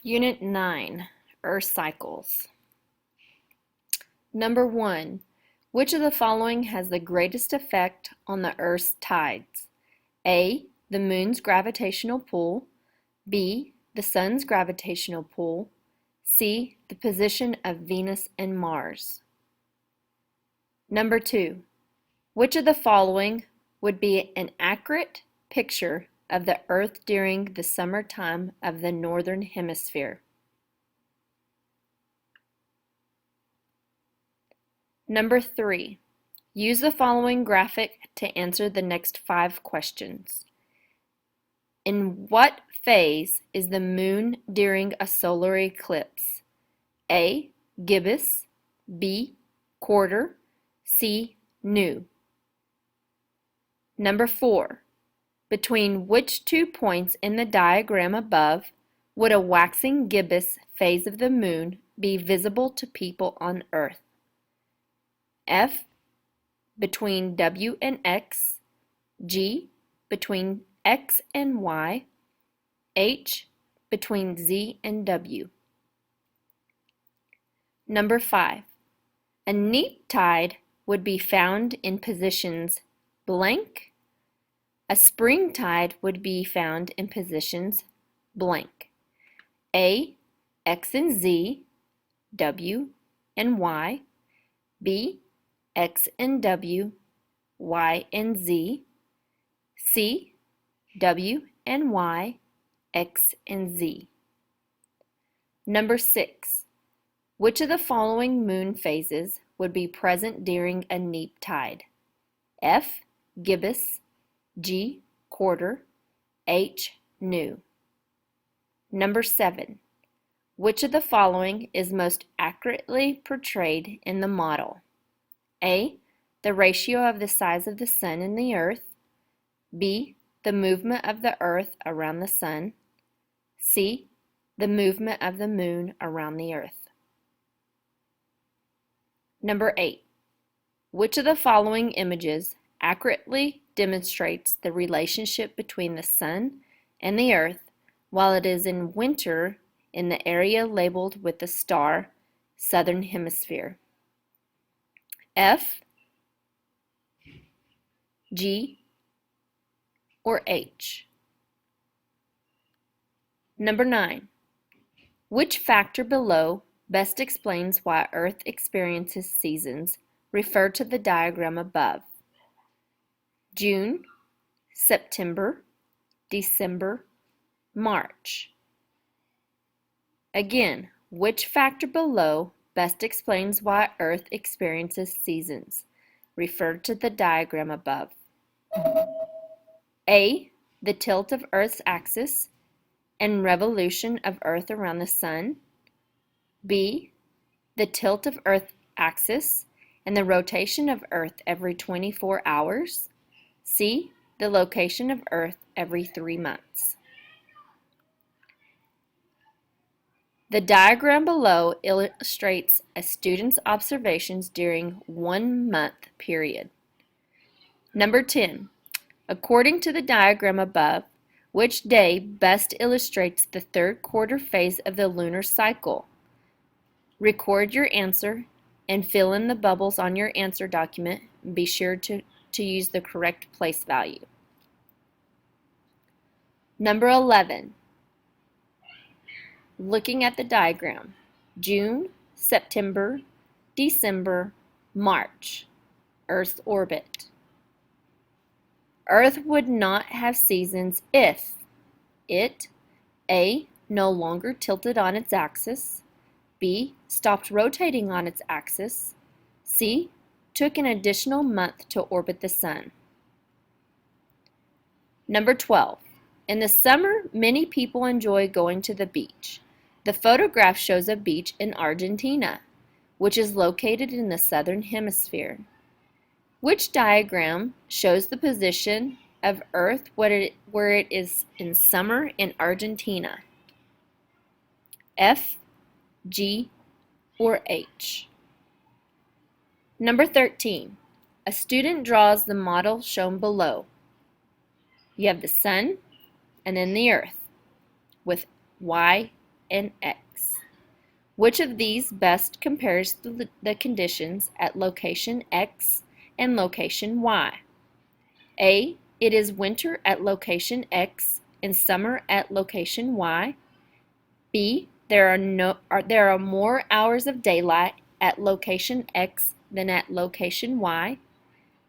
Unit 9, Earth Cycles. Number 1. Which of the following has the greatest effect on the Earth's tides? A. The moon's gravitational pull. B. The sun's gravitational pull. C. The position of Venus and Mars. Number 2. Which of the following would be an accurate picture of the Earth during the summertime of the Northern Hemisphere? Number 3. Use the following graphic to answer the next 5 questions. In what phase is the moon during a solar eclipse? A. Gibbous. B. Quarter. C. New. Number 4. Between which 2 points in the diagram above would a waxing gibbous phase of the moon be visible to people on Earth? F. Between W and X. G. Between X and Y. H. Between Z and W. Number 5. A neap tide would be found in positions blank. A spring tide would be found in positions blank. A. X and Z. W and Y. B. X and W, Y and Z. C. W and Y, X and Z. Number 6. Which of the following moon phases would be present during a neap tide? F. Gibbous. G. Quarter. H. New. Number 7. Which of the following is most accurately portrayed in the model? A. The ratio of the size of the sun and the earth. B. The movement of the earth around the sun. C. The movement of the moon around the earth. Number 8. Which of the following images accurately demonstrates the relationship between the sun and the earth while it is in winter in the area labeled with the star Southern Hemisphere? F, G, or H? Number 9. Which factor below best explains why Earth experiences seasons? Refer to the diagram above. June, September, December, March. Again, which factor below best explains why Earth experiences seasons? Refer to the diagram above. A. The tilt of Earth's axis and revolution of Earth around the sun. B. The tilt of Earth's axis and the rotation of Earth every 24 hours. C. The location of Earth every 3 months. The diagram below illustrates a student's observations during 1 month period. Number 10. According to the diagram above, which day best illustrates the 3rd quarter phase of the lunar cycle? Record your answer and fill in the bubbles on your answer document. Be sure to use the correct place value. Number 11. Looking at the diagram, June, September, December, March, Earth's orbit. Earth would not have seasons if it A. no longer tilted on its axis, B. stopped rotating on its axis, C. took an additional month to orbit the sun. Number 12. In the summer, many people enjoy going to the beach. The photograph shows a beach in Argentina, which is located in the southern hemisphere. Which diagram shows the position of Earth where it is in summer in Argentina? F, G, or H? Number 13. A student draws the model shown below. You have the sun and then the earth with Y and X. Which of these best compares the conditions at location X and location Y? A. It is winter at location X and summer at location Y. B. There are more hours of daylight at location X than at location Y.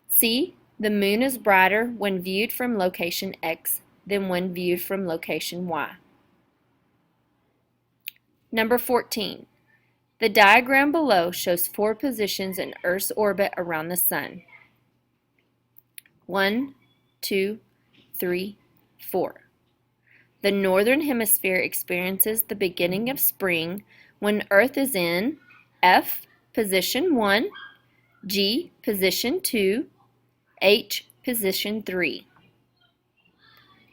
C. The moon is brighter when viewed from location X than when viewed from location Y. Number 14. The diagram below shows 4 positions in Earth's orbit around the Sun. 1, 2, 3, 4. The northern hemisphere experiences the beginning of spring when Earth is in F, position 1, G, position 2, H, position 3.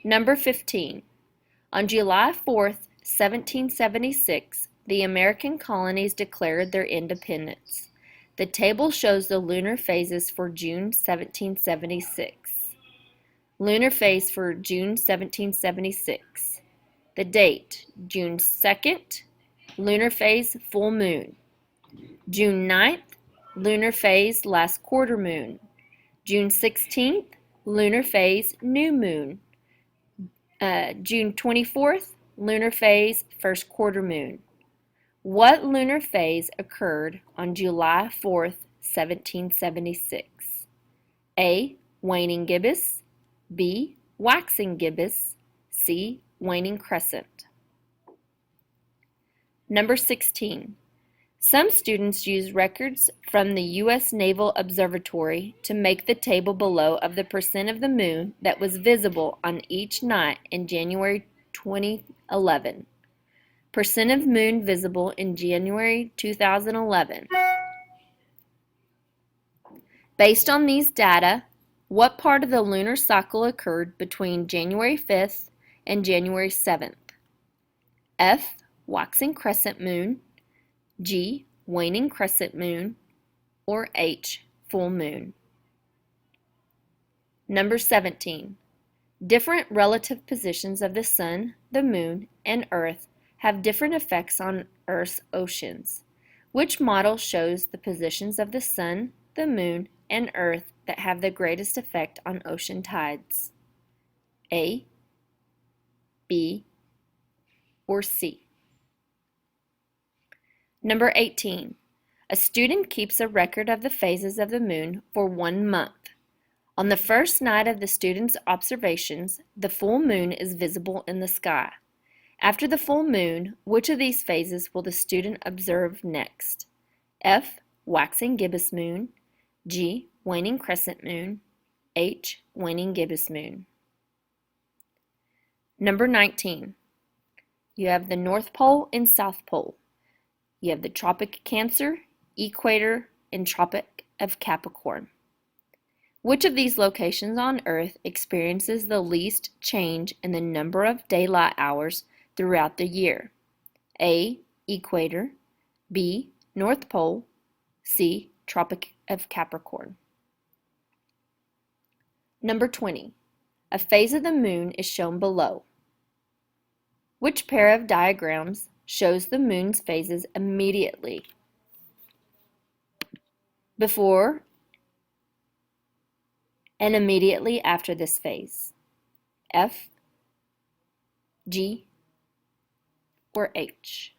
Number 15. On July 4th, 1776, the American colonies declared their independence. The table shows the lunar phases for June 1776. Lunar phase for June 1776. The date, June 2nd, lunar phase, full moon. June 9th, lunar phase, last quarter moon. June 16th, lunar phase, new moon. June 24th, lunar phase, first quarter moon. What lunar phase occurred on July 4th, 1776? A. Waning gibbous. B. Waxing gibbous. C. Waning crescent. Number 16. Some students use records from the U.S. Naval Observatory to make the table below of the percent of the moon that was visible on each night in January 2011. Percent of moon visible in January 2011. Based on these data, what part of the lunar cycle occurred between January 5th and January 7th? F. Waxing crescent moon. G. Waning crescent moon. Or H. Full moon. Number 17. Different relative positions of the Sun, the Moon, and Earth have different effects on Earth's oceans. Which model shows the positions of the Sun, the Moon, and Earth that have the greatest effect on ocean tides? A, B, or C? Number 18. A student keeps a record of the phases of the moon for 1 month. On the first night of the student's observations, the full moon is visible in the sky. After the full moon, which of these phases will the student observe next? F. Waxing gibbous moon. G. Waning crescent moon. H. Waning gibbous moon. Number 19. You have the North Pole and South Pole. You have the Tropic of Cancer, Equator, and Tropic of Capricorn. Which of these locations on Earth experiences the least change in the number of daylight hours throughout the year? A. Equator. B. North Pole. C. Tropic of Capricorn. Number 20. A phase of the moon is shown below. Which pair of diagrams shows the moon's phases immediately before and immediately after this phase? F, G, or H?